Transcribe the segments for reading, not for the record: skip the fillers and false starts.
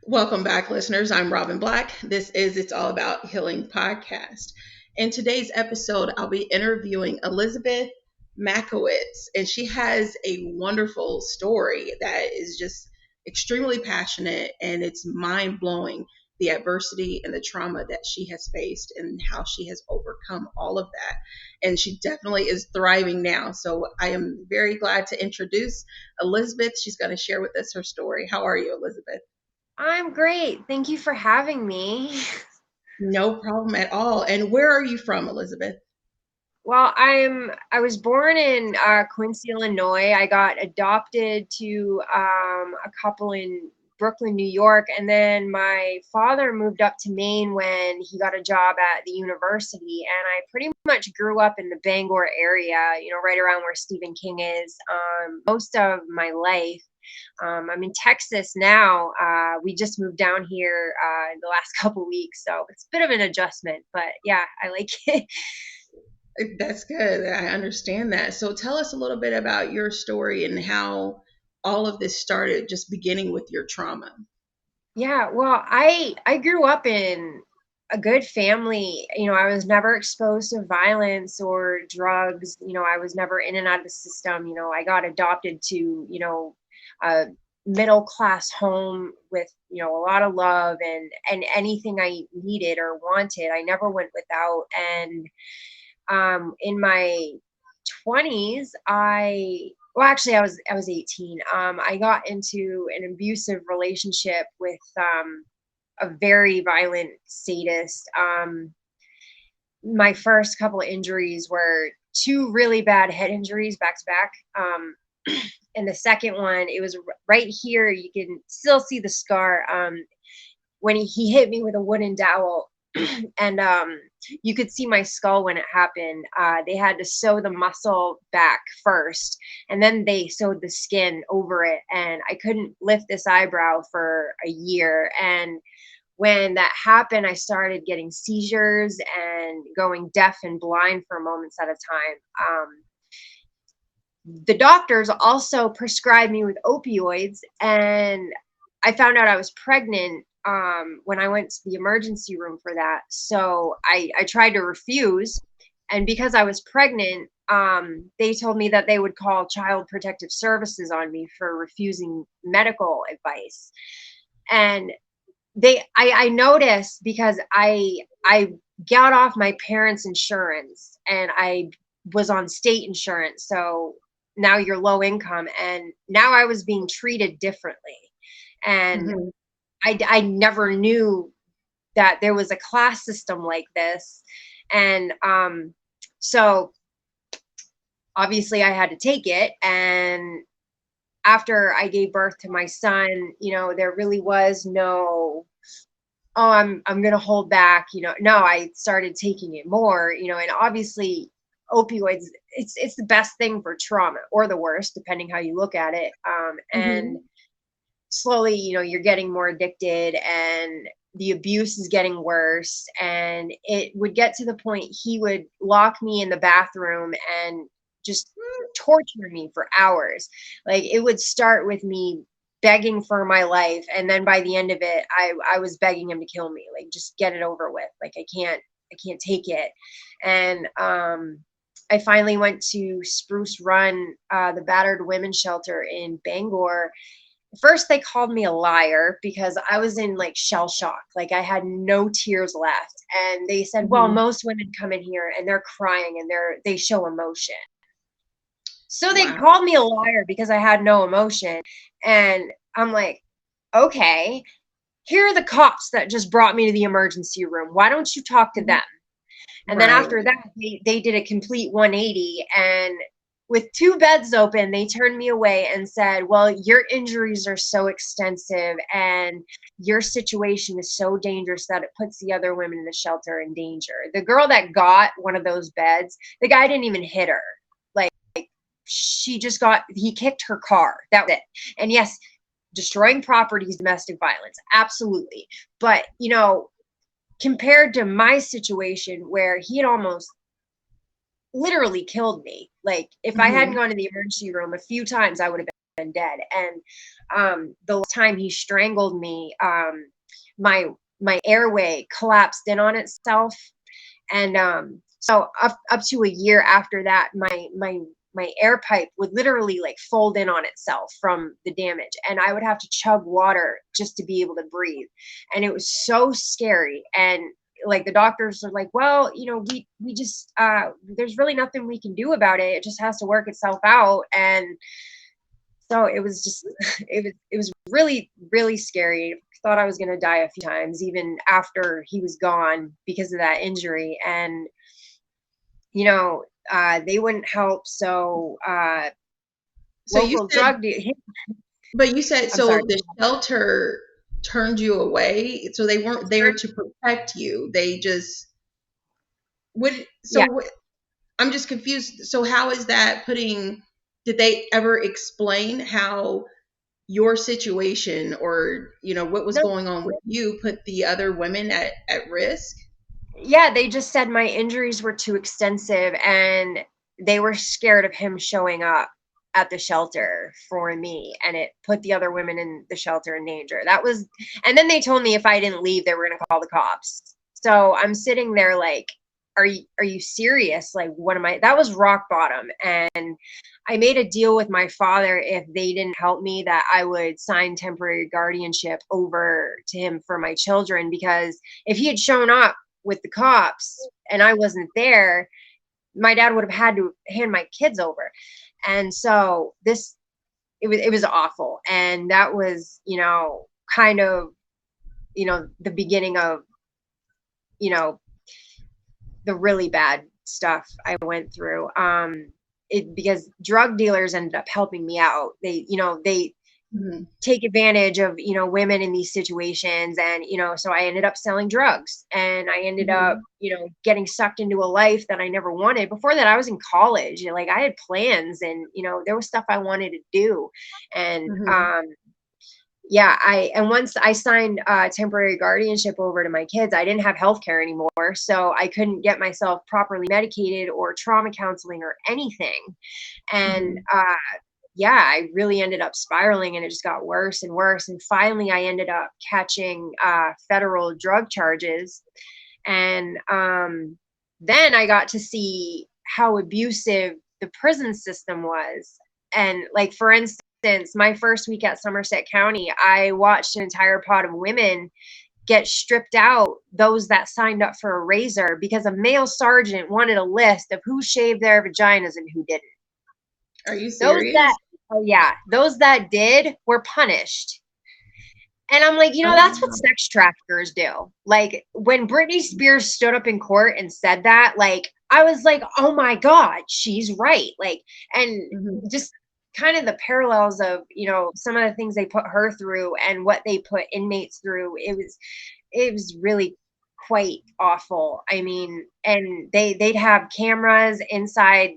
Welcome back, listeners. I'm Robin Black. This is It's All About Healing podcast. In today's episode, I'll be interviewing Elizabeth Makowitz, and she has a wonderful story that is just extremely passionate and it's mind blowing the adversity and the trauma that she has faced and how she has overcome all of that. And she definitely is thriving now. So I am very glad to introduce Elizabeth. She's going to share with us her story. How are you, Elizabeth? I'm great. Thank you for having me. No problem at all. And where are you from, Elizabeth? Well, I was born in Quincy, Illinois. I got adopted to a couple in Brooklyn, New York, and then my father moved up to Maine when he got a job at the university. And I pretty much grew up in the Bangor area, right around where Stephen King is, most of my life. I'm in Texas now. We just moved down here in the last couple weeks, so it's a bit of an adjustment, but yeah, I like it. That's good. I understand that. So tell us a little bit about your story and how all of this started, just beginning with your trauma. Yeah, well, I grew up in a good family. I was never exposed to violence or drugs. I was never in and out of the system. I got adopted to, a middle class home with, a lot of love and anything I needed or wanted. I never went without. And in my 20s, actually I was 18. I got into an abusive relationship with a very violent sadist. My first couple of injuries were two really bad head injuries back to back. And the second one, it was right here. You can still see the scar. When he hit me with a wooden dowel, and you could see my skull when it happened. They had to sew the muscle back first, and then they sewed the skin over it, and I couldn't lift this eyebrow for a year. And when that happened, I started getting seizures and going deaf and blind for moments at a time. The doctors also prescribed me with opioids, and I found out I was pregnant when I went to the emergency room for that. So I tried to refuse. And because I was pregnant, they told me that they would call Child Protective Services on me for refusing medical advice. And I noticed because I got off my parents' insurance and I was on state insurance. So now you're low income. And now I was being treated differently. And Hmm. I never knew that there was a class system like this. And so obviously I had to take it. And after I gave birth to my son, there really was no, oh, I'm gonna hold back, no, I started taking it more, and obviously opioids, it's the best thing for trauma or the worst, depending how you look at it. And Hmm. slowly, you're getting more addicted and the abuse is getting worse. And it would get to the point he would lock me in the bathroom and just torture me for hours. Like it would start with me begging for my life. And then by the end of it, I was begging him to kill me. Like, just get it over with. Like, I can't take it. And, I finally went to Spruce Run, the battered women's shelter in Bangor. First they called me a liar because I was in like shell shock, like I had no tears left. And they said, well, Hmm. most women come in here and they're crying and they show emotion. So they Wow. called me a liar because I had no emotion. And I'm like, okay, here are the cops that just brought me to the emergency room, why don't you talk to them? And then Right. after that, they did a complete 180. And with two beds open, they turned me away and said, well, your injuries are so extensive and your situation is so dangerous that it puts the other women in the shelter in danger. The girl that got one of those beds, the guy didn't even hit her. Like, he kicked her car. That was it. And yes, destroying property is domestic violence. Absolutely. But, compared to my situation where he had almost literally killed me. Like, if I hadn't Hmm. gone to the emergency room a few times, I would have been dead. And the last time he strangled me, my airway collapsed in on itself. And so up to a year after that, my air pipe would literally like fold in on itself from the damage, and I would have to chug water just to be able to breathe. And it was so scary. And like the doctors are like, well, we just there's really nothing we can do about it. It just has to work itself out. And so it was just it was really, really scary. Thought I was going to die a few times even after he was gone because of that injury. And they wouldn't help. So So you local said, drug dealers. but you said, I'm so sorry. the shelter turned you away. So they weren't there to protect you. They just would. Yeah. I'm just confused. So how is that did they ever explain how your situation, or what was No, going on with you, put the other women at risk? yeah, they just said my injuries were too extensive and they were scared of him showing up at the shelter for me, and it put the other women in the shelter in danger. And then they told me if I didn't leave, they were going to call the cops. So I'm sitting there like, are you serious? Like, what am I? That was rock bottom. And I made a deal with my father, if they didn't help me, that I would sign temporary guardianship over to him for my children, because if he had shown up with the cops and I wasn't there, my dad would have had to hand my kids over. And so it was awful. And that was, kind of, the beginning of, the really bad stuff I went through. Because drug dealers ended up helping me out. They Mhm. take advantage of women in these situations. And so I ended up selling drugs, and I ended up Mhm. getting sucked into a life that I never wanted. Before that, I was in college, like I had plans, and there was stuff I wanted to do. And Mhm. yeah, once I signed temporary guardianship over to my kids, I didn't have health care anymore, so I couldn't get myself properly medicated or trauma counseling or anything. And Mhm. yeah, I really ended up spiraling, and it just got worse and worse. And finally, I ended up catching federal drug charges. And then I got to see how abusive the prison system was. And, like, for instance, my first week at Somerset County, I watched an entire pod of women get stripped out, those that signed up for a razor, because a male sergeant wanted a list of who shaved their vaginas and who didn't. Are you Those that, serious? oh yeah, those that did were punished. And I'm like, Oh, that's what wow. sex traffickers do. Like, when Britney Spears stood up in court and said that, like, I was like, oh my God, she's right. Like, and Mhm. just kind of the parallels of, some of the things they put her through and what they put inmates through. It was really quite awful. I mean, and they'd have cameras inside,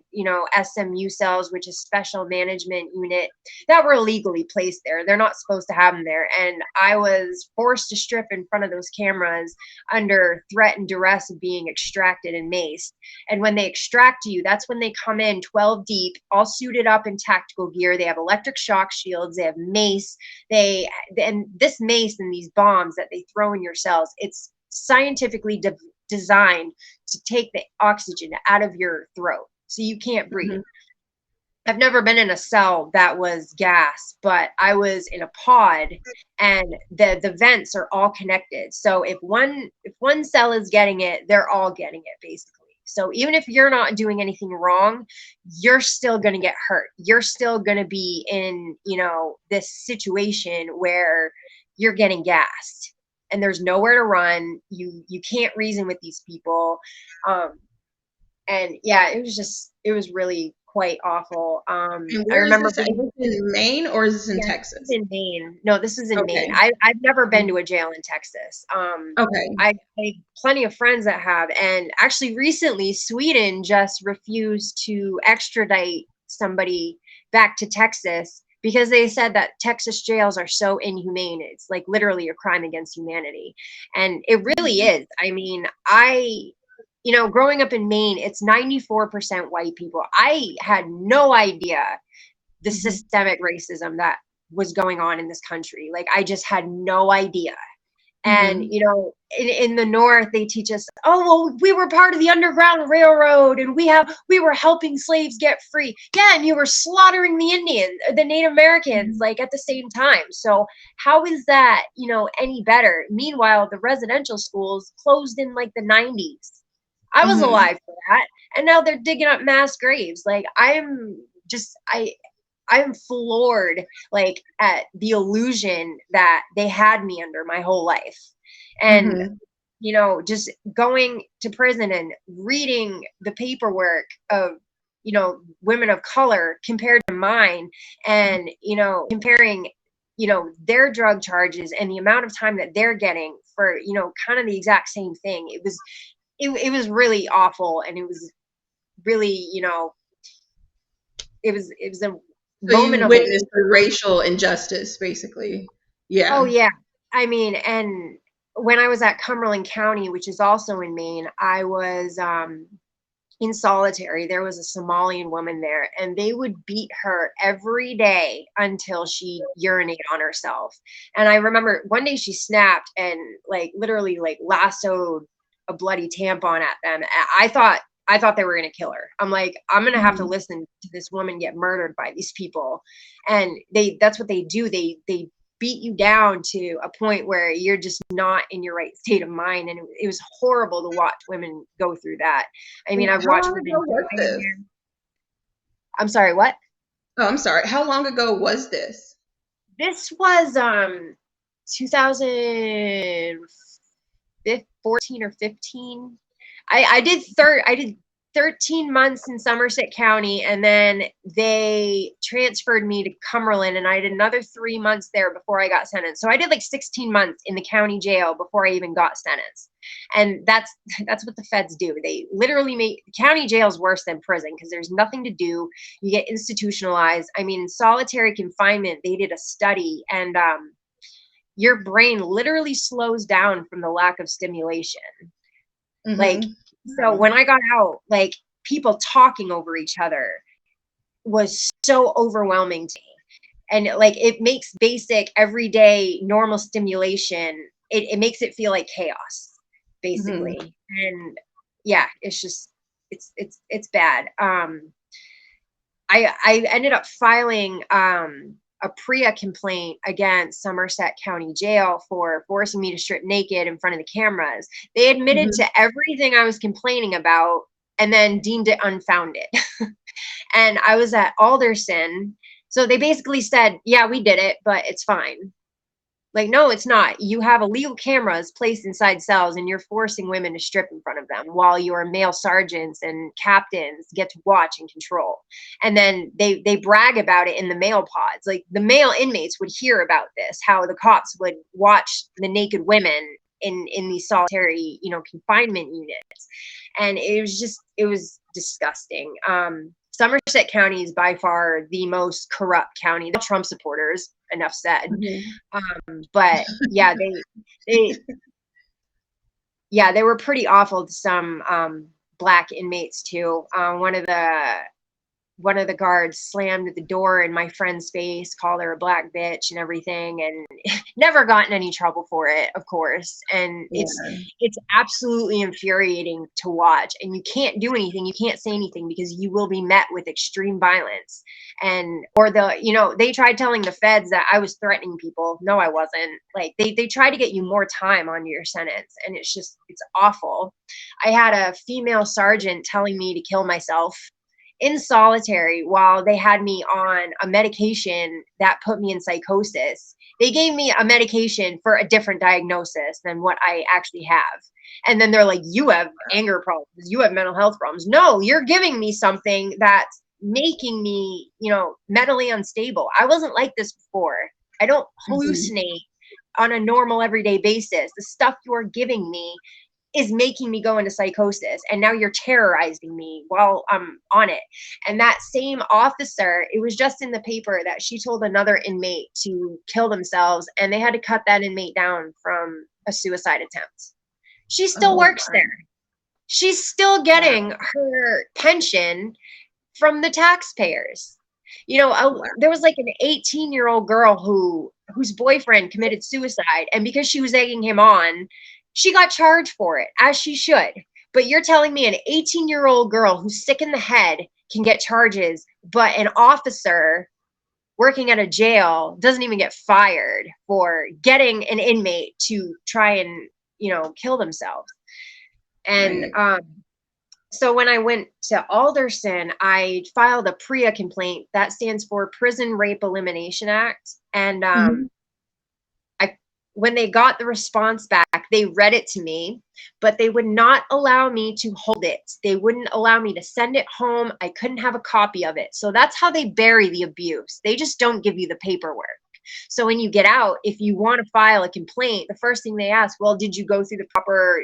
SMU cells, which is special management unit, that were illegally placed there. They're not supposed to have them there. And I was forced to strip in front of those cameras under threat and duress of being extracted and maced. And when they extract you, that's when they come in 12 deep, all suited up in tactical gear. They have electric shock shields, they have mace, and this mace and these bombs that they throw in your cells, it's scientifically designed to take the oxygen out of your throat so you can't breathe. Mhm. I've never been in a cell that was gas, but I was in a pod, and the vents are all connected. So if one cell is getting it, they're all getting it basically. So even if you're not doing anything wrong, you're still going to get hurt. You're still going to be in, this situation where you're getting gassed and there's nowhere to run. You can't reason with these people. And yeah, it was really quite awful. And I where is remember this? Is being this in Maine or is this in Yeah, this is Texas? in Maine. No, this is in Maine. Okay. I've never been to a jail in Texas. Okay. I plenty of friends that have, and actually recently Sweden just refused to extradite somebody back to Texas because they said that Texas jails are so inhumane. It's like literally a crime against humanity. And it really is. I mean, growing up in Maine, it's 94% white people. I had no idea the systemic racism that was going on in this country. Like, I just had no idea. And, you know, in the North, they teach us, oh, well, we were part of the Underground Railroad and we were helping slaves get free. Yeah. And you were slaughtering the Indians, the Native Americans, like at the same time. So how is that, you know, any better? Meanwhile, the residential schools closed in like the 90s. I was alive for that. And now they're digging up mass graves. Like, I'm floored, like, at the illusion that they had me under my whole life. And, you know, just going to prison and reading the paperwork of, you know, women of color compared to mine, and, you know, comparing, you know, their drug charges and the amount of time that they're getting for, you know, kind of the exact same thing. It was really awful. And it was really, you know, it was a So you moment of witnessed the racial injustice, basically. Yeah. oh yeah. I mean, and when I was at Cumberland County, which is also in Maine, I was in solitary. There was a Somalian woman there, and they would beat her every day until she urinated on herself. And I remember one day she snapped and like literally like lassoed a bloody tampon at them. I thought they were going to kill her. I'm like, I'm going to have to listen to this woman get murdered by these people. And that's what they do. They beat you down to a point where you're just not in your right state of mind. And it was horrible to watch women go through that. I mean, I've watched women die in there. I'm sorry, what? Oh, I'm sorry. How long ago was this? This was 2014 or 15. I did 13 months in Somerset County, and then they transferred me to Cumberland, and I did another 3 months there before I got sentenced. So I did like 16 months in the county jail before I even got sentenced. And that's what the feds do. They literally make county jails worse than prison because there's nothing to do. You get institutionalized. I mean, in solitary confinement, they did a study, and your brain literally slows down from the lack of stimulation. Like, so when I got out, like, people talking over each other was so overwhelming to me. And like, it makes basic everyday normal stimulation, it makes it feel like chaos, basically. And yeah, it's just it's bad. I ended up filing a PREA complaint against Somerset County Jail for forcing me to strip naked in front of the cameras. They admitted to everything I was complaining about and then deemed it unfounded. And I was at Alderson. So they basically said, yeah, we did it, but it's fine. Like, no, it's not. You have illegal cameras placed inside cells, and you're forcing women to strip in front of them while your male sergeants and captains get to watch and control. And then they brag about it in the male pods. Like, the male inmates would hear about this, how the cops would watch the naked women in these solitary, you know, confinement units. And it was disgusting. Somerset County is by far the most corrupt county. The Trump supporters, enough said. But yeah, they were pretty awful to some Black inmates too. One of the guards slammed the door in my friend's face, called her a black bitch and everything, and never got in any trouble for it, of course. And it's absolutely infuriating to watch. And you can't do anything. You can't say anything because you will be met with extreme violence. Or they tried telling the feds that I was threatening people. No, I wasn't. Like, they try to get you more time on your sentence. And it's awful. I had a female sergeant telling me to kill myself in solitary while they had me on a medication that put me in psychosis. They gave me a medication for a different diagnosis than what I actually have. And then they're like, you have anger problems, you have mental health problems. No, you're giving me something that's making me, mentally unstable. I wasn't like this before. I don't hallucinate on a normal everyday basis. The stuff you're giving me is making me go into psychosis, and now you're terrorizing me while I'm on it. And that same officer, it was just in the paper that she told another inmate to kill themselves, and they had to cut that inmate down from a suicide attempt. She still works there. She's still getting her pension from the taxpayers. Wow. There was like an 18-year-old girl whose boyfriend committed suicide, and because she was egging him on, she got charged for it, as she should. But you're telling me an 18-year-old girl who's sick in the head can get charges, but an officer working at a jail doesn't even get fired for getting an inmate to try and, kill themselves. And Right. so when I went to Alderson, I filed a PREA complaint. That stands for Prison Rape Elimination Act. And Hmm. I, when they got the response back, they read it to me, but they would not allow me to hold it. They wouldn't allow me to send it home. I couldn't have a copy of it. So that's how they bury the abuse. They just don't give you the paperwork. So when you get out, if you want to file a complaint, the first thing they ask, well, did you go through the proper,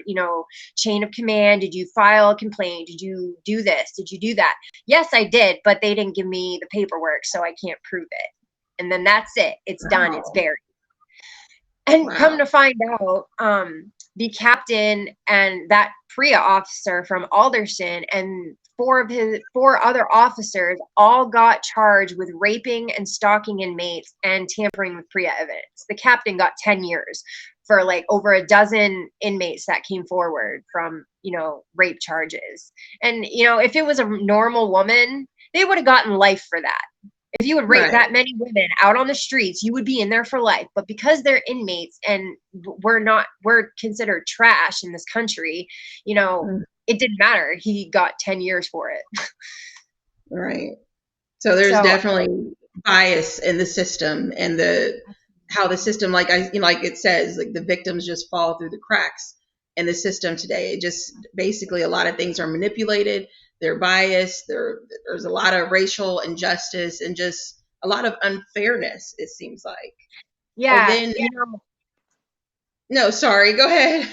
chain of command? Did you file a complaint? Did you do this? Did you do that? Yes, I did, but they didn't give me the paperwork, so I can't prove it. And then that's it. It's done. It's Wow. buried. And come Wow. to find out, the captain and that PREA officer from Alderson and four other officers all got charged with raping and stalking inmates and tampering with PREA evidence. The captain got 10 years for like over a dozen inmates that came forward from, rape charges. And, if it was a normal woman, they would have gotten life for that. If you would rape Right. that many women out on the streets, you would be in there for life. But because they're inmates and we're considered trash in this country, Mm. it didn't matter. He got 10 years for it. Right. So there's So, definitely bias in the system and the how the system, like like it says, like the victims just fall through the cracks in the system today. It just basically a lot of things are manipulated. They're biased. There's a lot of racial injustice and just a lot of unfairness. It seems like. Oh, yeah, then no, sorry. Go ahead.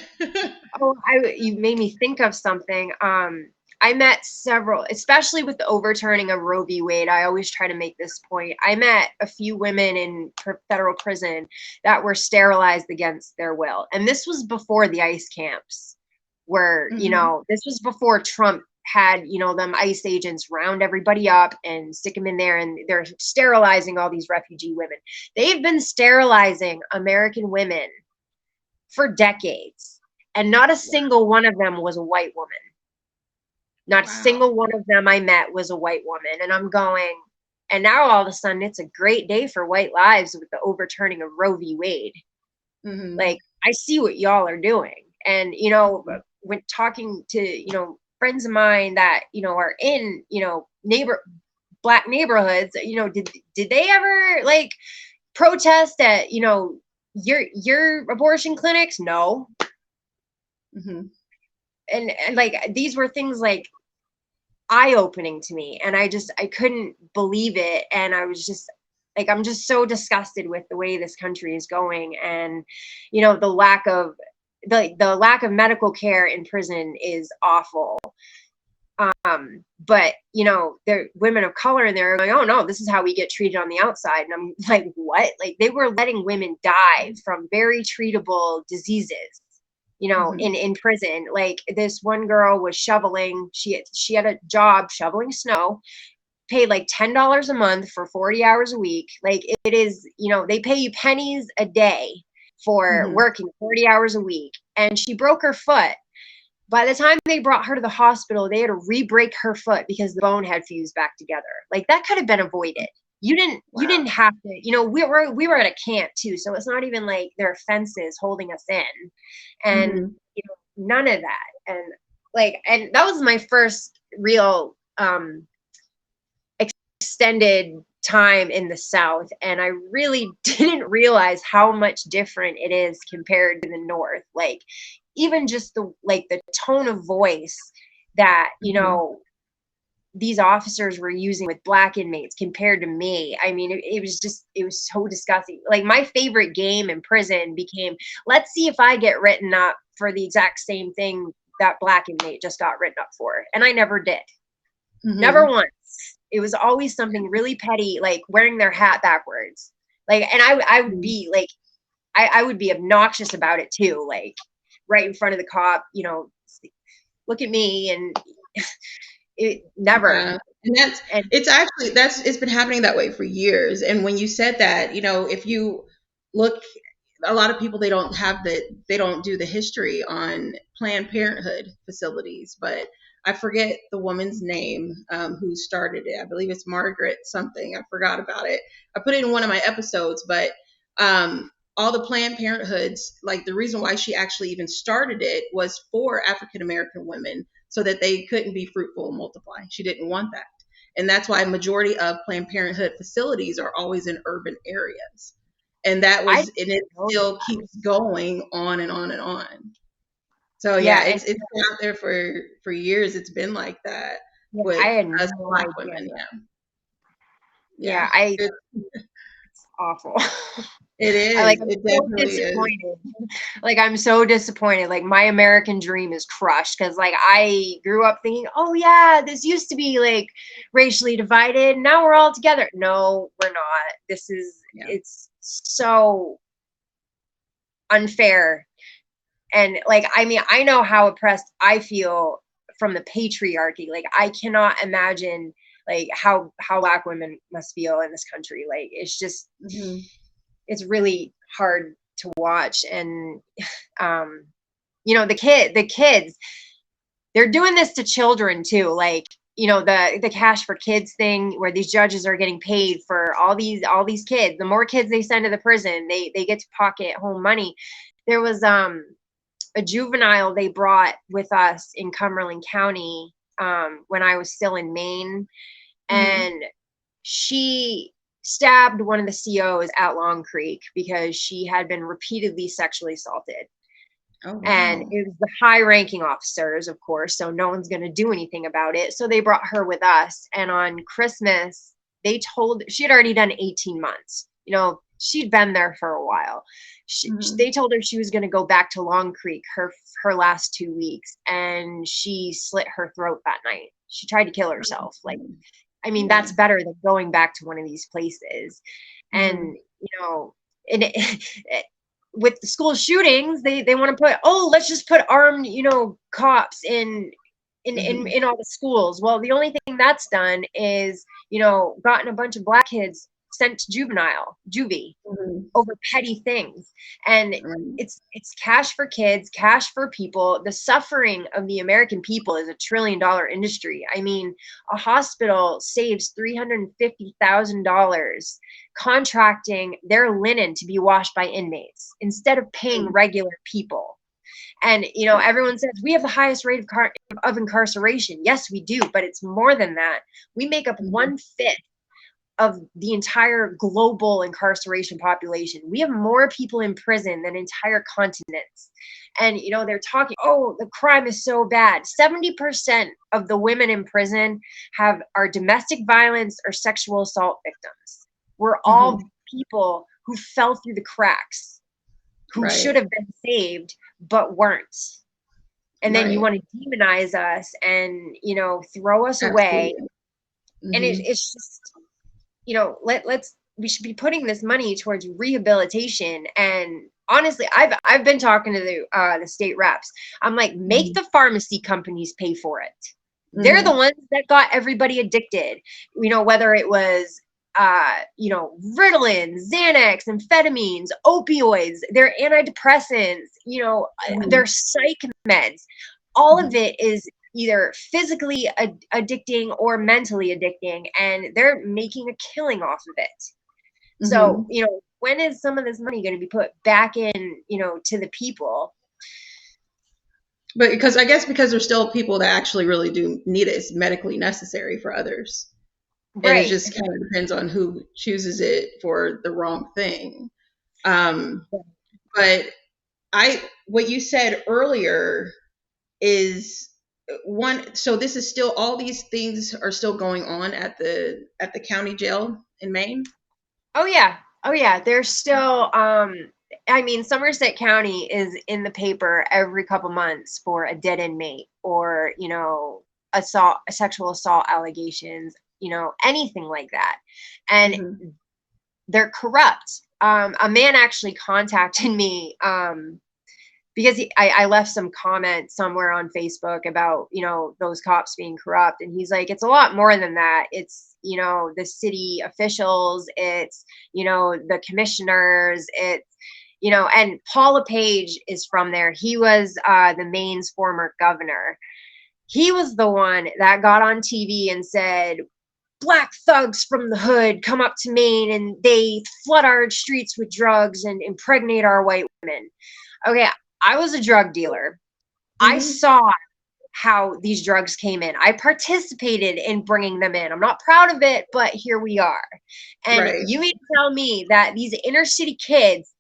you made me think of something. I met several, especially with the overturning of Roe v. Wade. I always try to make this point. I met a few women in federal prison that were sterilized against their will. And this was before the ICE camps where, Hmm. this was before Trump had, them ICE agents round everybody up and stick them in there, and they're sterilizing all these refugee women. They've been sterilizing American women for decades, and not a single one of them was a white woman. Not a Wow. single one of them I met was a white woman. And I'm going, and now all of a sudden it's a great day for white lives with the overturning of Roe v. Wade. Hmm. Like, I see what y'all are doing. And, when talking to, friends of mine that, are in, black neighborhoods, did they ever like protest at, your abortion clinics? No. Hmm. And like these were things like eye-opening to me, and I couldn't believe it, and I was just like, I'm just so disgusted with the way this country is going. And the lack of medical care in prison is awful. But there women of color in there are going, oh no, this is how we get treated on the outside. And I'm like, what? Like, they were letting women die from very treatable diseases, Hmm. in prison. Like, this one girl was shoveling, she had a job shoveling snow, paid like $10 a month for 40 hours a week. Like, it is, they pay you pennies a day for Hmm. working 40 hours a week, and she broke her foot. By the time they brought her to the hospital, they had to re-break her foot because the bone had fused back together. Like, that could have been avoided. You Wow. didn't have to, we were at a camp too, so it's not even like there are fences holding us in. And Hmm. none of that. And and that was my first real extended time in the South, and I really didn't realize how much different it is compared to the North. Like, even just the tone of voice that Hmm. these officers were using with black inmates compared to me. I mean, it was so disgusting. Like, my favorite game in prison became, let's see if I get written up for the exact same thing that black inmate just got written up for. And I never did. Never Hmm. once. It was always something really petty, like wearing their hat backwards. Like, and I would be like, I would be obnoxious about it too. Like, right in front of the cop, look at me. And It never. Yeah. And And it's been happening that way for years. And when you said that, if you look, a lot of people, they don't do the history on Planned Parenthood facilities, but I forget the woman's name, who started it. I believe it's Margaret something. I forgot about it. I put it in one of my episodes, but all the Planned Parenthoods, like the reason why she actually even started it was for African American women so that they couldn't be fruitful and multiply. She didn't want that. And that's why a majority of Planned Parenthood facilities are always in urban areas. And I didn't it know still that. keeps going on and on and on. So Yeah, yeah, and it's been out there for years. It's been like that yeah, with I had us no Black idea. women. Yeah, Yeah, yeah, it, it's awful. it is. I'm It so definitely is. disappointed. Like I'm so disappointed. Like my American dream is crushed because like I grew up thinking, oh yeah, this used to be like racially divided. Now we're all together. No, we're not. Yeah. It's so unfair. And like, I mean, I know how oppressed I feel from the patriarchy. Like I cannot imagine like how Black women must feel in this country. Like it's just Hmm. it's really hard to watch. And um the kids, they're doing this to children too. Like the cash for kids thing where these judges are getting paid for all these kids. The more kids they send to the prison, they get to pocket home money. There was a juvenile they brought with us in Cumberland County when I was still in Maine, Hmm. and she stabbed one of the COs at Long Creek because she had been repeatedly sexually assaulted. Oh And wow. it was the high ranking officers, of course, so no one's going to do anything about it. So they brought her with us. And on Christmas, she had already done 18 months. She'd been there for a while. Hmm. They told her she was going to go back to Long Creek her last 2 weeks, and she slit her throat that night. She tried to kill herself. Like, I mean, Yeah. that's better than going back to one of these places. Hmm. And, and with the school shootings, they want to put, oh, let's just put armed, cops Hmm. in all the schools. Well, the only thing that's done is, gotten a bunch of Black kids sent to juvie Hmm. over petty things. And Right. it's cash for kids, cash for people. The suffering of the American people is $1 trillion industry. I mean, a hospital saves $350,000 contracting their linen to be washed by inmates instead of paying regular people. And Right. everyone says we have the highest rate of incarceration. Yes, we do, but it's more than that. We make up Hmm. 1/5 of the entire global incarceration population. We have more people in prison than entire continents. And they're talking, oh, the crime is so bad. 70% of the women in prison are domestic violence or sexual assault victims. We're Hmm. all people who fell through the cracks, who Right. should have been saved but weren't. And then you Right. want to demonize us and throw us away. Absolutely. And Hmm. it's just we should be putting this money towards rehabilitation. And honestly, I've been talking to the state reps. I'm like, make Hmm. the pharmacy companies pay for it. They're the Hmm. ones that got everybody addicted. Whether it was Ritalin, Xanax, amphetamines, opioids, their antidepressants, Hmm. their psych meds. All of Hmm. it is either physically addicting or mentally addicting, and they're making a killing off of it. So, Hmm. when is some of this money going to be put back in, to the people? But because I guess because there's still people that actually really do need it, it's medically necessary for others. And it Right. just kind of depends on who chooses it for the wrong thing. But what you said earlier is one. So this is still, all these things are still going on at the county jail in Maine. Oh yeah. Oh yeah. There's still I mean, Somerset County is in the paper every couple months for a dead inmate or, sexual assault allegations, anything like that. And Hmm. they're corrupt. A man actually contacted me because I left some comment somewhere on Facebook about, those cops being corrupt. And he's like, it's a lot more than that. It's, the city officials, it's, the commissioners, it's, and Paul LePage is from there. He was the Maine's former governor. He was the one that got on TV and said, black thugs from the hood come up to Maine and they flood our streets with drugs and impregnate our white women. Okay, I was a drug dealer. I saw how these drugs came in. I participated in bringing them in. I'm not proud of it, but here we are. And you mean to tell me that these inner city kids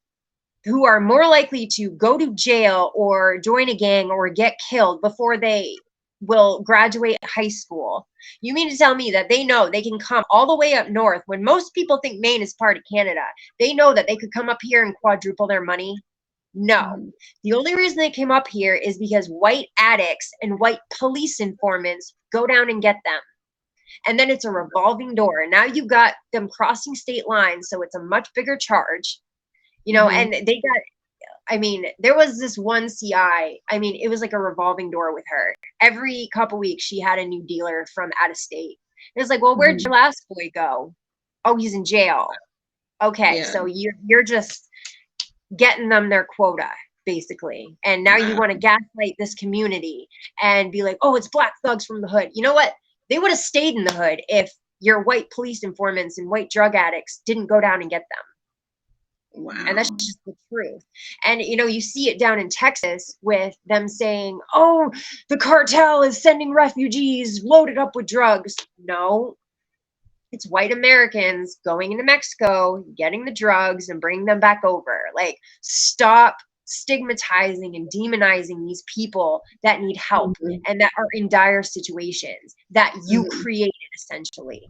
who are more likely to go to jail or join a gang or get killed before they will graduate high school, you mean to tell me that they know they can come all the way up north when most people think Maine is part of Canada? They know that they could come up here and quadruple their money? No. The only reason they came up here is because white addicts and white police informants go down and get them. And then it's a revolving door. And now you've got them crossing state lines, so it's a much bigger charge. And they got, there was this one CI, it was like a revolving door with her. Every couple weeks, she had a new dealer from out of state. It was like, well, where'd your last boy go? Oh, he's in jail. Okay, so you're just getting them their quota, basically. And now you want to gaslight this community and be like, oh, it's black thugs from the hood. You know what? They would have stayed in the hood if your white police informants and white drug addicts didn't go down and get them. Wow. And that's just the truth. And, you see it down in Texas with them saying, oh, the cartel is sending refugees loaded up with drugs. No, it's white Americans going into Mexico, getting the drugs and bringing them back over. Like, stop stigmatizing and demonizing these people that need help and that are in dire situations that you created, essentially.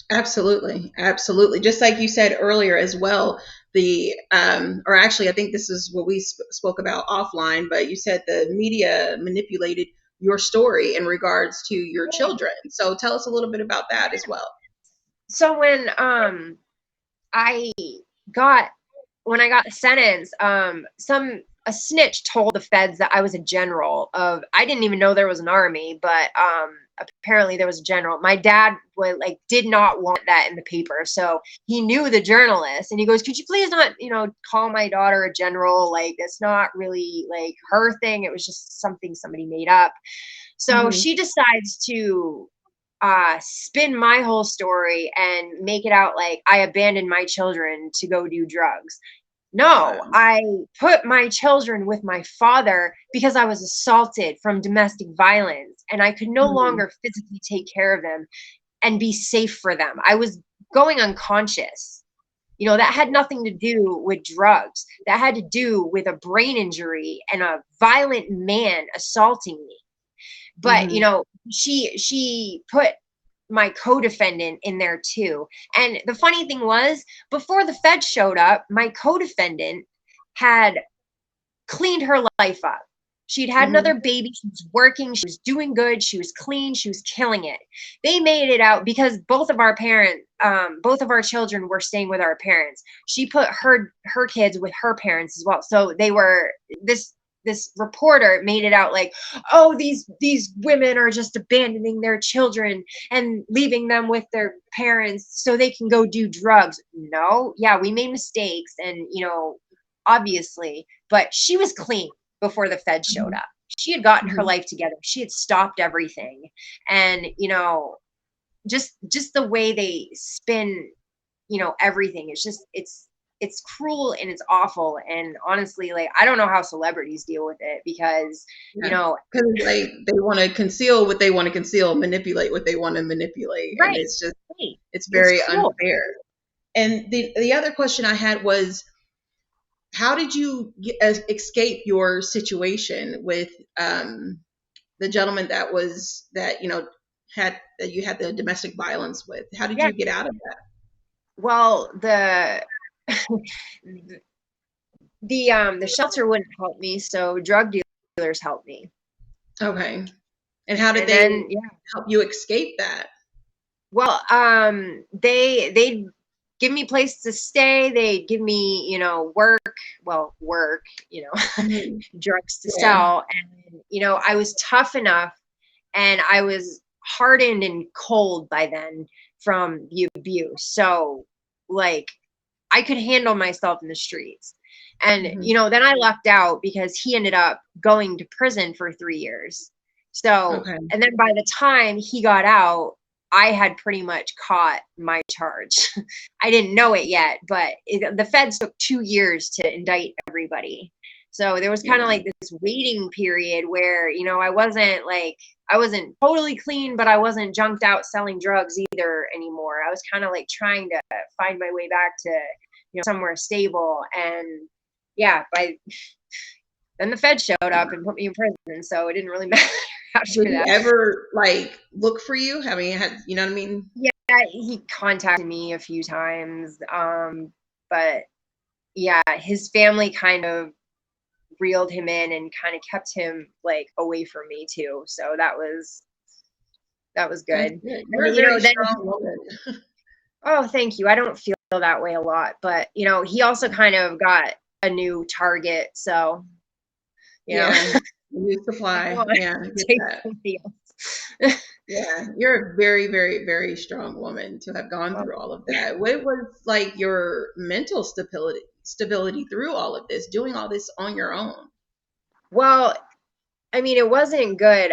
Absolutely. Absolutely. Just like you said earlier as well, or actually, I think this is what we spoke about offline, but you said the media manipulated your story in regards to your children. So tell us a little bit about that as well. So when I got sentenced, a snitch told the feds that I was a general of, I didn't even know there was an army, but apparently there was a general. My dad did not want that in the paper, so he knew the journalist, and he goes, could you please not, call my daughter a general? Like, it's not really like her thing. It was just something somebody made up. So she decides to spin my whole story and make it out like I abandoned my children to go do drugs. No, I put my children with my father because I was assaulted from domestic violence and I could no longer physically take care of them and be safe for them. I was going unconscious. That had nothing to do with drugs. That had to do with a brain injury and a violent man assaulting me. But, she put my co-defendant in there too. And the funny thing was, before the feds showed up, my co-defendant had cleaned her life up. She'd had another baby. She was working. She was doing good. She was clean. She was killing it. They made it out because both of our children were staying with our parents. She put her kids with her parents as well. So they were this reporter made it out like, oh, these women are just abandoning their children and leaving them with their parents so they can go do drugs. No, yeah, we made mistakes and, obviously, but she was clean before the feds showed up. She had gotten her life together. She had stopped everything. And, just the way they spin, everything, it's cruel and it's awful. And honestly, I don't know how celebrities deal with it because, because they want to conceal what they want to conceal, manipulate what they want to manipulate. Right. And it's just, it's very unfair. And the other question I had was, how did you escape your situation with the gentleman that you had the domestic violence with? How did you get out of that? Well, the shelter wouldn't help me, so drug dealers helped me. Okay. And how did they help you escape that? Well, they give me places to stay. They'd give me, work, Mhm. drugs to Yeah. sell. And, I was tough enough, and I was hardened and cold by then from the abuse. So, like, I could handle myself in the streets. And, Mhm. then I lucked out because he ended up going to prison for 3 years. So, Okay. and then by the time he got out, I had pretty much caught my charge. I didn't know it yet, but the feds took 2 years to indict everybody. So there was kind of Yeah. like this waiting period where, I wasn't totally clean, but I wasn't junked out selling drugs either anymore. I was kind of like trying to find my way back to, somewhere stable. And yeah, then the Fed showed up and put me in prison. So it didn't really matter Did after he that. ever like look for you? I mean, you know what I mean? Yeah, he contacted me a few times. But yeah, his family kind of reeled him in and kind of kept him like away from me too. So that was That's good. good. And You're a very then strong woman. oh, thank you. I don't feel that way a lot, but he also kind of got a new target. So, you know, Yeah. New supply. I Yeah, I get take that. somebody else. Yeah, you're a very, very, very strong woman to have gone Well, through all of that. What was like your mental stability through all of this, doing all this on your own? well, I mean, it wasn't good.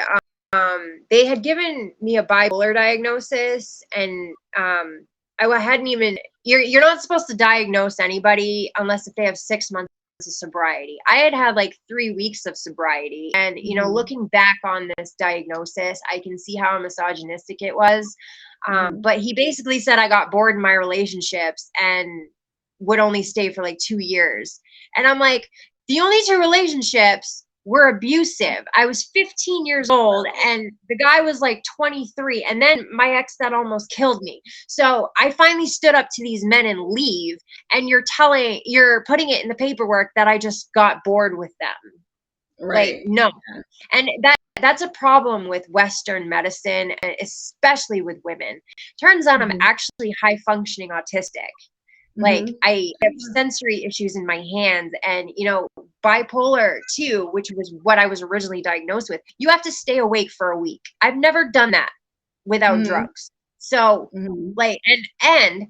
They had given me a bipolar diagnosis, and I hadn't even. You're not supposed to diagnose anybody unless if they have 6 months of sobriety. I had like 3 weeks of sobriety, and Mhm. looking back on this diagnosis, I can see how misogynistic it was. Mhm. But he basically said I got bored in my relationships and would only stay for like 2 years, and I'm like, the only two relationships were abusive. I was 15 years old and the guy was like 23. And then my ex that almost killed me. So I finally stood up to these men and leave. And you're putting it in the paperwork that I just got bored with them. Like, Right. no. And that's a problem with Western medicine, especially with women. Turns out I'm Mhm. actually high functioning autistic. Like, Mhm. I have sensory issues in my hands, and bipolar too, which was what I was originally diagnosed with. You have to stay awake for a week. I've never done that without Mhm. drugs. So, Mhm. like, and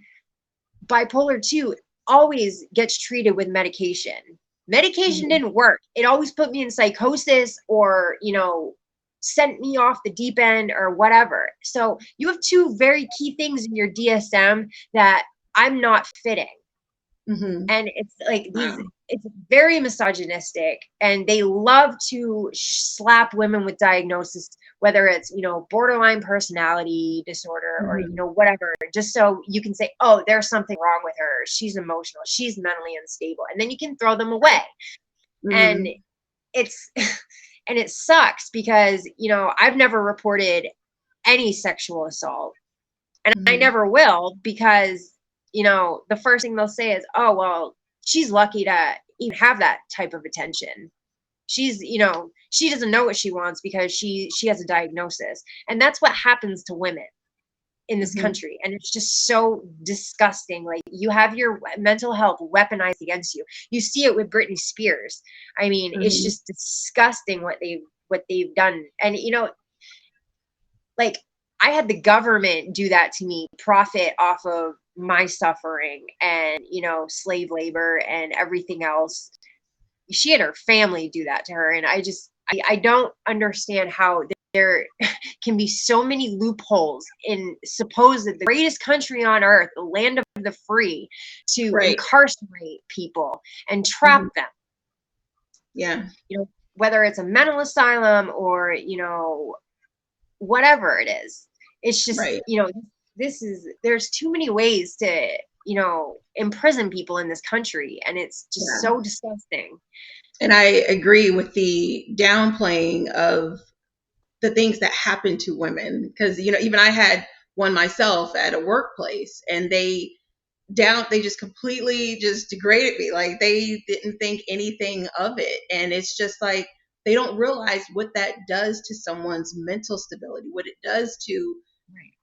bipolar 2 always gets treated with medication. Medication Mhm. didn't work. It always put me in psychosis, or sent me off the deep end or whatever. So you have two very key things in your DSM that I'm not fitting. Mhm. And it's like Wow. it's very misogynistic, and they love to slap women with diagnosis, whether it's borderline personality disorder, or Mhm. whatever, just so you can say, oh, there's something wrong with her, she's emotional, she's mentally unstable, and then you can throw them away. And Mhm. it's and it sucks because I've never reported any sexual assault, and I Mhm. never will, because the first thing they'll say is, oh, well, she's lucky to even have that type of attention. She doesn't know what she wants because she has a diagnosis. And that's what happens to women in this Mhm. country, and it's just so disgusting. Like, you have your mental health weaponized against you. You see it with Britney Spears. I mean, it's Mhm. just disgusting what they've done. And like, I had the government do that to me, profit off of my suffering, and slave labor and everything else. She had her family do that to her, and I don't understand how there can be so many loopholes in supposed the greatest country on earth, the land of the free, to Right. incarcerate people and trap Mhm. them. Yeah. Whether it's a mental asylum or whatever it is. It's just, Right. there's too many ways to, imprison people in this country, and it's just Yeah. so disgusting. And I agree with the downplaying of the things that happen to women, because even I had one myself at a workplace, and they just completely just degraded me, like they didn't think anything of it. And it's just like they don't realize what that does to someone's mental stability, what it does to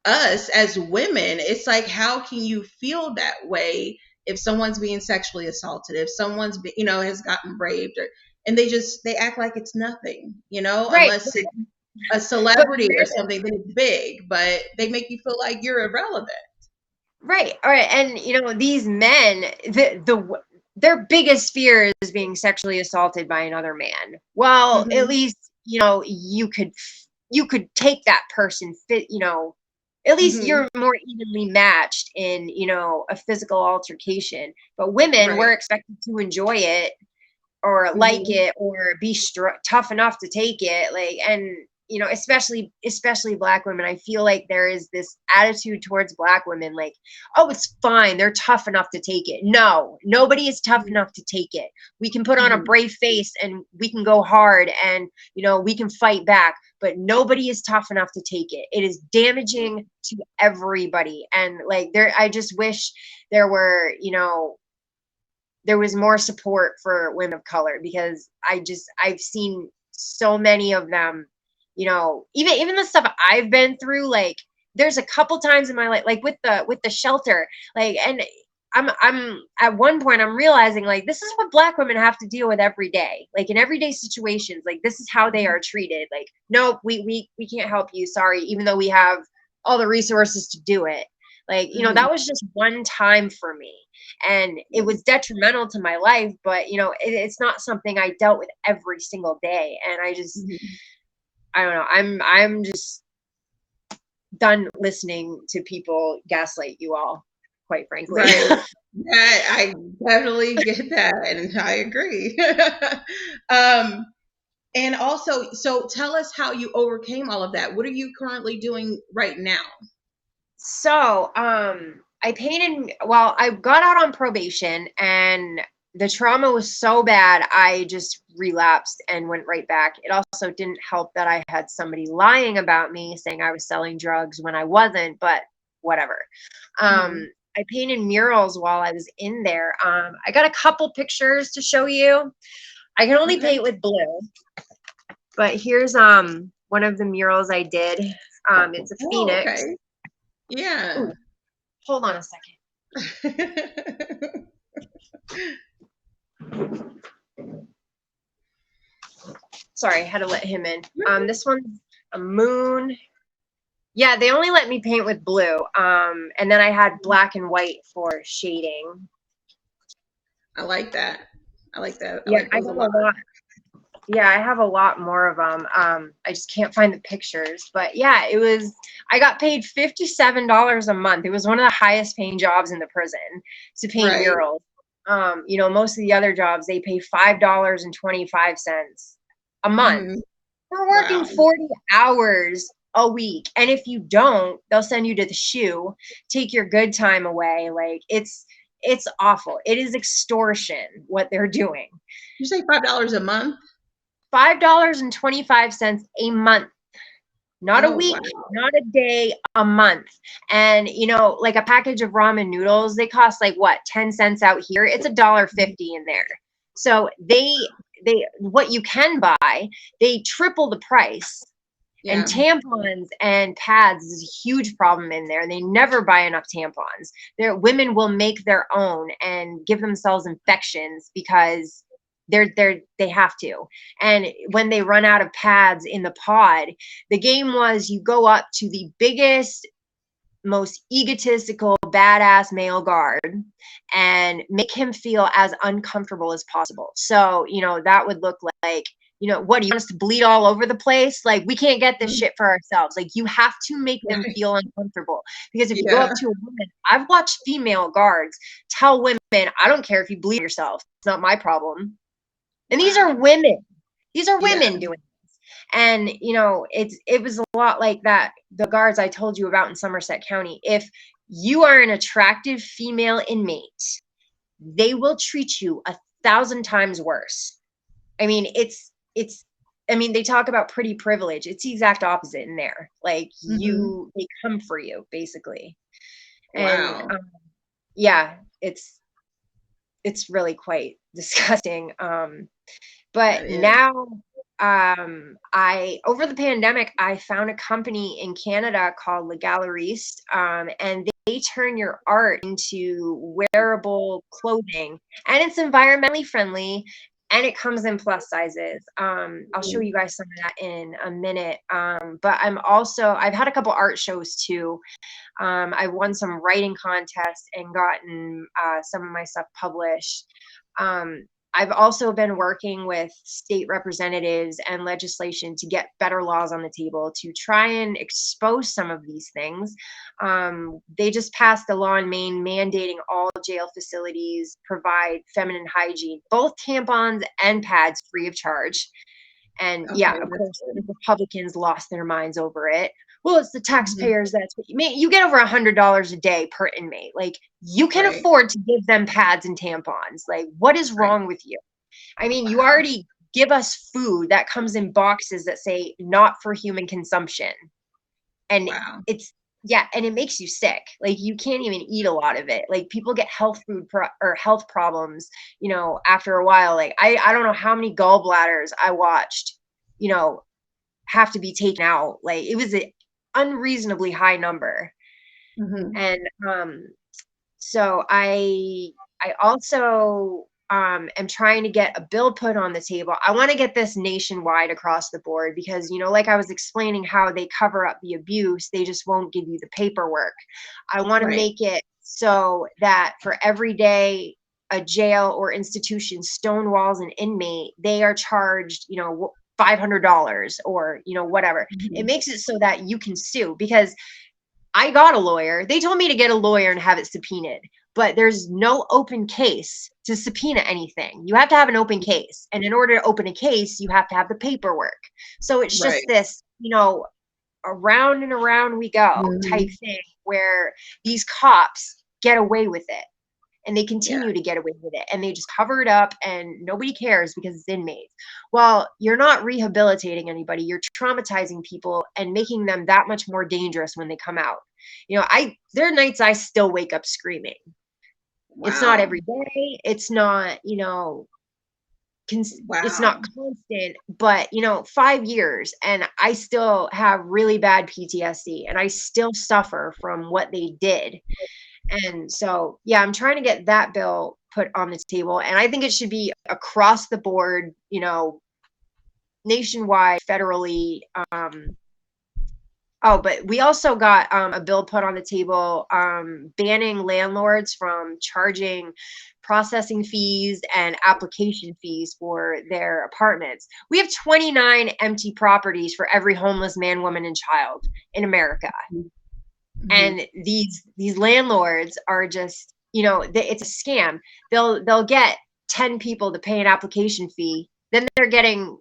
us as women, it's like, how can you feel that way if someone's being sexually assaulted, if someone's has gotten raped, and they act like it's nothing, Right. unless it's a But celebrity or something that is big, but they make you feel like you're irrelevant. right. All right. And these men, their biggest fear is being sexually assaulted by another man. Well, at Hmm. least, you could take that person at least Hmm. you're more evenly matched in, a physical altercation. But women, we're Right. expected to enjoy it or like Hmm. it or be tough enough to take it, like, and especially black women, I feel like there is this attitude towards black women like, oh, it's fine, they're tough enough to take it. No, nobody is tough enough to take it. We can put on a Hmm. brave face and we can go hard and we can fight back, but nobody is tough enough to take it. It is damaging to everybody. And like, I just wish there were, there was more support for women of color, because I've seen so many of them, even the stuff I've been through, like there's a couple times in my life, like with the shelter, like, and I'm at one point I'm realizing like this is what black women have to deal with every day, like in everyday situations, like this is how they are treated. Like, no, we can't help you, sorry, even though we have all the resources to do it. Like, Hmm. that was just one time for me, and it was detrimental to my life, but it's not something I dealt with every single day. And Hmm. I don't know, I'm just done listening to people gaslight you all, quite frankly. Right. That I definitely get that, and I agree. um, and also, so tell us how you overcame all of that. What are you currently doing right now? So, I painted, well, I got out on probation and the trauma was so bad, I just relapsed and went right back. It also didn't help that I had somebody lying about me saying I was selling drugs when I wasn't, but whatever. Hmm. I painted murals while I was in there. I got a couple pictures to show you. I can only Okay. paint with blue, but here's one of the murals I did. It's a Oh, phoenix. okay. Yeah. Ooh, hold on a second. Sorry, I had to let him in. This one's a moon. Yeah, they only let me paint with blue. And then I had black and white for shading. I like that. I like that. I Yeah, like I those a got a lot. lot. Yeah, I have a lot more of them. I just can't find the pictures. But yeah, I got paid $57 a month. It was one of the highest paying jobs in the prison to paint Right. murals. Most of the other jobs, they pay $5.25 a month. Hmm. We're working Wow. 40 hours a week. And if you don't, they'll send you to the shoe, take your good time away. Like, it's awful. It is extortion what they're doing. You say $5 a month? $5.25 a month, not a Oh, week, wow. not a day, a month. And like a package of ramen noodles, they cost like what, 10 cents out here. It's $1.50 in there. So they what you can buy, they triple the price. And Yeah. tampons and pads is a huge problem in there. They never buy enough tampons. Their women will make their own and give themselves infections because they have to. And when they run out of pads in the pod, the game was you go up to the biggest, most egotistical, badass male guard and make him feel as uncomfortable as possible. So, that would look like, what do you want us to bleed all over the place? Like, we can't get this Mhm. shit for ourselves. Like, you have to make them Right. feel uncomfortable. Because if you go up Yeah. to a woman, I've watched female guards tell women, I don't care if you bleed yourself, it's not my problem. And these are Wow. women. These are Yeah. women doing this. And it was a lot like that. The guards I told you about in Somerset County. If you are an attractive female inmate, they will treat you 1,000 times worse. I mean, it's I mean, they talk about pretty privilege. It's the exact opposite in there. Like, Hmm. they come for you basically. And Wow. yeah, it's really quite disgusting. But That is. now I over the pandemic, I found a company in Canada called Le Galeriste, and they turn your art into wearable clothing, and it's environmentally friendly, and it comes in plus sizes. I'll show you guys some of that in a minute. But I've had a couple art shows too. I've won some writing contests and gotten some of my stuff published. I've also been working with state representatives and legislation to get better laws on the table to try and expose some of these things. They just passed a law in Maine mandating all jail facilities provide feminine hygiene, both tampons and pads, free of charge. And yeah, Okay, of that's course, the good. Republicans lost their minds over it. Well, it's the Mhm. taxpayers. That's what you get over $100 a day per inmate. Like, you can Right, afford to give them pads and tampons. Like, what is right. wrong with you? I mean, you Wow, already give us food that comes in boxes that say not for human consumption. And wow. it's, yeah, and it makes you sick. Like, you can't even eat a lot of it. Like, people get or health problems, after a while. Like, I don't know how many gallbladders I watched, you know, have to be taken out. Like, it was an unreasonably high number. Mhm. And so I also am trying to get a bill put on the table. I want to get this nationwide across the board because, like I was explaining how they cover up the abuse, they just won't give you the paperwork. I want to Right. make it so that for every day a jail or institution stonewalls an inmate, they are charged, $500 or, whatever. It Mhm. makes it so that you can sue because I got a lawyer. They told me to get a lawyer and have it subpoenaed, but there's no open case to subpoena anything. You have to have an open case. And in order to open a case, you have to have the paperwork. So it's just Right. this, around and around we go type Mhm. thing where these cops get away with it and they Yeah. continue to get away with it and they just cover it up and nobody cares because it's inmates. Well, you're not rehabilitating anybody. You're traumatizing people and making them that much more dangerous when they come out. There are nights I still wake up screaming. It's not Wow. every day. It's not, it's not Wow. constant, but 5 years and I still have really bad PTSD and I still suffer from what they did. And so, yeah, I'm trying to get that bill put on the table. And I think it should be across the board, nationwide, federally. Oh, but we also got a bill put on the table banning landlords from charging processing fees and application fees for their apartments. We have 29 empty properties for every homeless man, woman, and child in America. Mhm. And these landlords are just, it's a scam. They'll get 10 people to pay an application fee, then they're getting,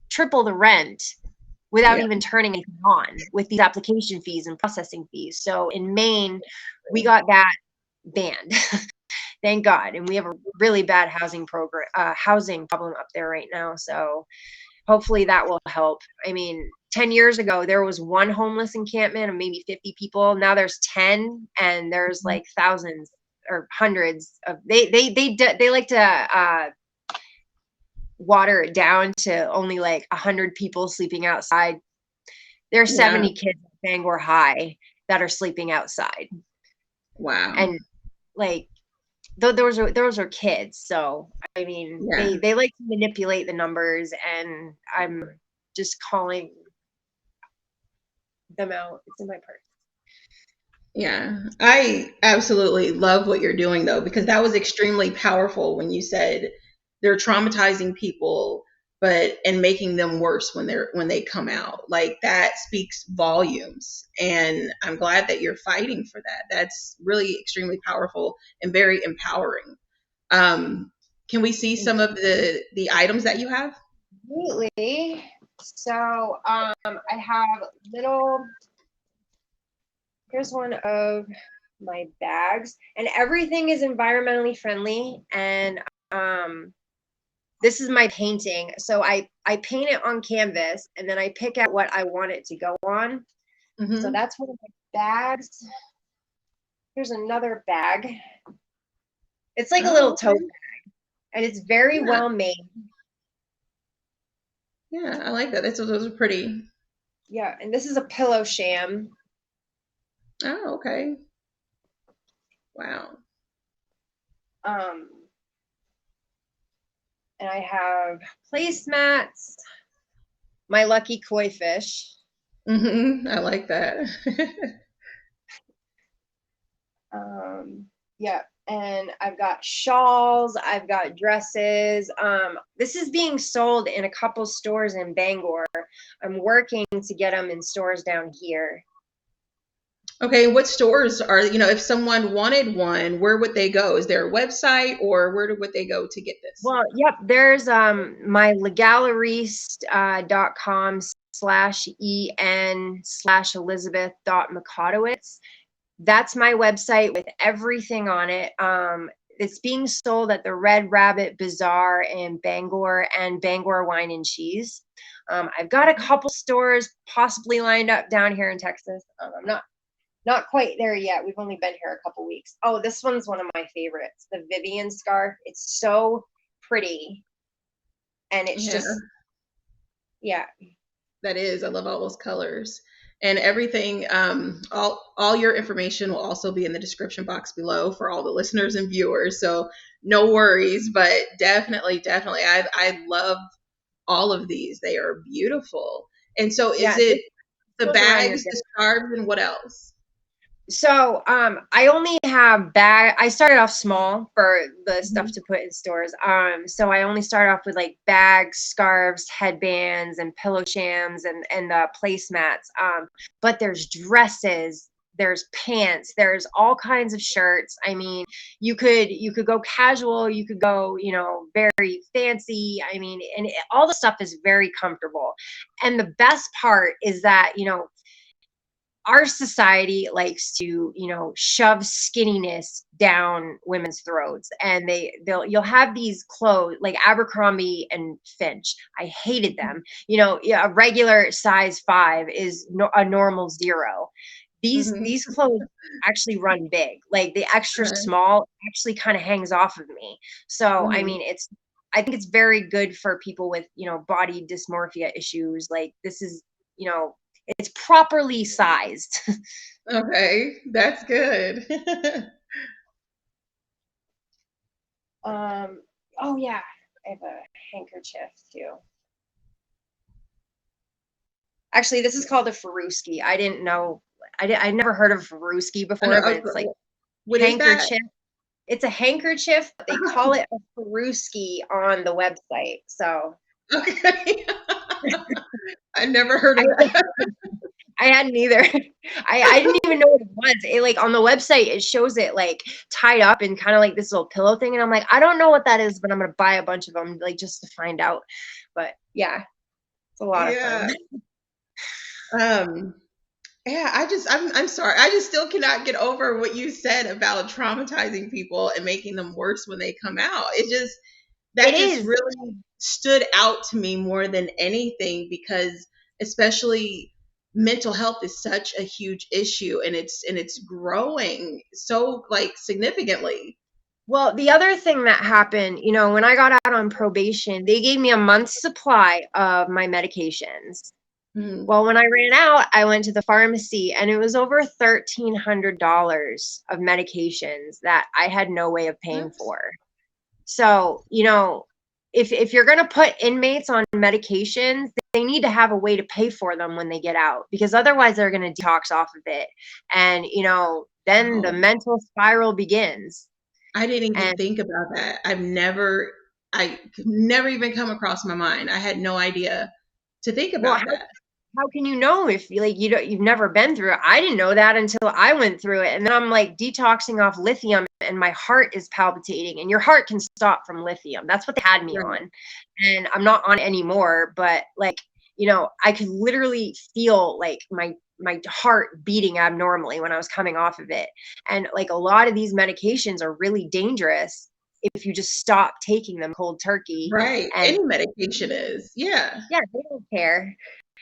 triple the rent without Yeah. even turning anything on with these application fees and processing fees. So in Maine, we got that banned. Thank God. And we have a really bad housing problem up there right now. So hopefully that will help. I mean, 10 years ago, there was one homeless encampment of maybe 50 people. Now there's 10 and there's Mhm. like thousands or hundreds of, they like to, water it down to only like 100 people sleeping outside. There's Yeah. 70 kids at Bangor High that are sleeping outside. Wow. And like, those are kids. So I mean, Yeah. they like to manipulate the numbers, and I'm just calling them out. It's in my purse. Yeah. I absolutely love what you're doing though, because that was extremely powerful when you said they're traumatizing people, but and making them worse when they come out. Like that speaks volumes. And I'm glad that you're fighting for that. That's really extremely powerful and very empowering. Um, can we see Thank some of the items that you have? you. Absolutely. So I have little. Here's one of my bags, and everything is environmentally friendly. And um, this is my painting. So I paint it on canvas, and then I pick out what I want it to go on. So Hmm. that's one of my bags. Here's another bag. It's like a Oh, little tote okay. bag, and it's very Yeah. well made. Yeah, I like that. Those are pretty. Yeah, and this is a pillow sham. Oh, okay. Wow. Um, and I have placemats, my lucky koi fish. I like that. Yeah, and I've got shawls, I've got dresses. This is being sold in a couple stores in Bangor. I'm working to get them in stores down here. Okay, what stores are, if someone wanted one, where would they go? Is there a website or would they go to get this? Well, yep, there's my legalariste.com /en/Elizabeth.Mikotowicz. That's my website with everything on it. It's being sold at the Red Rabbit Bazaar in Bangor and Bangor Wine and Cheese. I've got a couple stores possibly lined up down here in Texas. I'm not quite there yet. We've only been here a couple weeks. Oh, this one's one of my favorites, the Vivian scarf. It's so pretty, and it's Yeah, just, yeah. that is. I love all those colors. And everything, all your information will also be in the description box below for all the listeners and viewers. So no worries, but definitely, I love all of these. They are beautiful. And so is Yeah, it this the goes around your bags, the scarves, and what else? So I only have bag. I started off small for the stuff Mhm. to put in stores. So I only started off with like bags, scarves, headbands, and pillow shams and the placemats. But there's dresses, there's pants, there's all kinds of shirts. I mean, you could go casual, you could go, very fancy. I mean, and all the stuff is very comfortable. And the best part is that, our society likes to, shove skinniness down women's throats, and you'll have these clothes like Abercrombie and Finch. I hated them. Yeah, a regular size 5 is a normal 0. Mhm. These clothes actually run big. Like the extra Okay. small actually kind of hangs off of me. So I Mhm. mean, I think it's very good for people with, body dysmorphia issues. Like this is, you know it's properly sized. Okay, that's good. um, oh yeah, I have a handkerchief too. Actually, this is called a Faruski. I didn't know. I'd never heard of Faruski I know. before, but it's like What is that? handkerchief. It's a handkerchief, but they call it a Faruski on the website. So Okay. I never heard I of that. I hadn't either. I didn't even know what it was. It like on the website it shows it like tied up in kind of like this little pillow thing, and I'm like, I don't know what that is, but I'm gonna buy a bunch of them like just to find out. But yeah, it's a lot of fun. Yeah. Um, yeah, I'm sorry. I just still cannot get over what you said about traumatizing people and making them worse when they come out. It That just is. really stood out to me more than anything because especially mental health is such a huge issue and it's growing so like significantly. Well, the other thing that happened, when I got out on probation, they gave me a month's supply of my medications. Mhm. Well, when I ran out, I went to the pharmacy and it was over $1,300 of medications that I had no way of paying That's for. So, if you're going to put inmates on medications, they need to have a way to pay for them when they get out because otherwise they're going to detox off of it. And, then the wow. mental spiral begins. I didn't even And think about that. I could never even come across my mind. I had no idea to think well, about that. how can you know if you've never been through it? I didn't know that until I went through it, and then I'm like detoxing off lithium, and my heart is palpitating. And your heart can stop from lithium. That's what they had me Right. on, and I'm not on it anymore. But like I could literally feel like my heart beating abnormally when I was coming off of it. And like a lot of these medications are really dangerous if you just stop taking them cold turkey. Right. And Any medication is. Yeah. yeah, they don't care.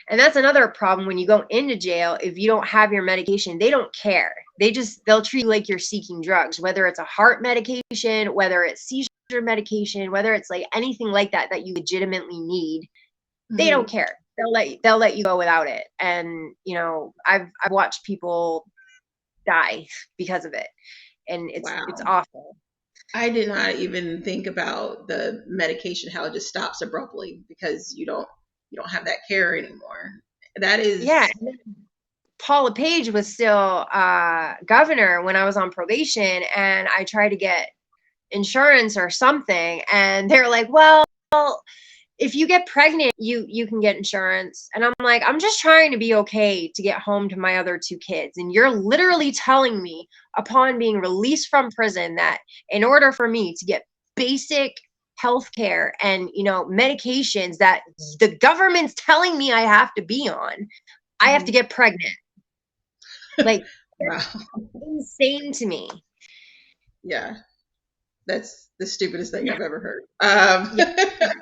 And that's another problem when you go into jail. If you don't have your medication, they don't care. They'll treat you like you're seeking drugs, whether it's a heart medication, whether it's seizure medication, whether it's like anything like that that you legitimately need. They don't Hmm. care. They'll let you go without it. And I've watched people die because of it, and it's Wow. awful. I did not even think about the medication, how it just stops abruptly because you don't have that care anymore. That Yeah. is, Paul LePage was still governor when I was on probation, and I tried to get insurance or something, and they're like, well, if you get pregnant, you can get insurance. And I'm like, I'm just trying to be okay to get home to my other two kids. And you're literally telling me upon being released from prison that in order for me to get basic health care and medications that the government's telling me I have to be on, I have to mhm. get pregnant. Like, Wow. that's insane to me. Yeah, that's the stupidest thing Yeah. I've ever heard. Yeah.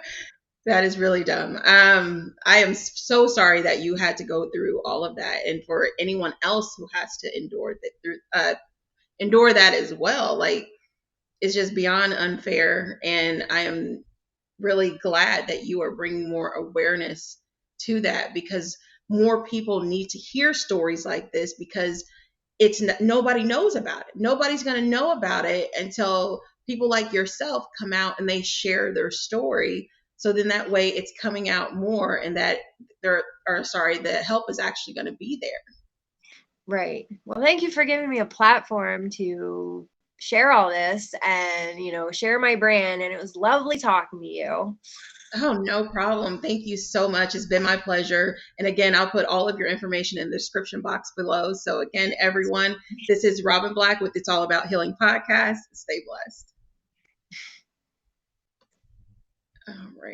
That is really dumb. I am so sorry that you had to go through all of that, and for anyone else who has to endure that as well. Like, it's just beyond unfair, and I am really glad that you are bringing more awareness to that because more people need to hear stories like this because nobody knows about it. Nobody's going to know about it until people like yourself come out and they share their story. So then that way it's coming out more, and that the help is actually going to be there. Right. Well, thank you for giving me a platform to share all this and, share my brand. And it was lovely talking to you. Oh, no problem. Thank you so much. It's been my pleasure. And again, I'll put all of your information in the description box below. So again, everyone, this is Robin Black with It's All About Healing podcast. Stay blessed. All right.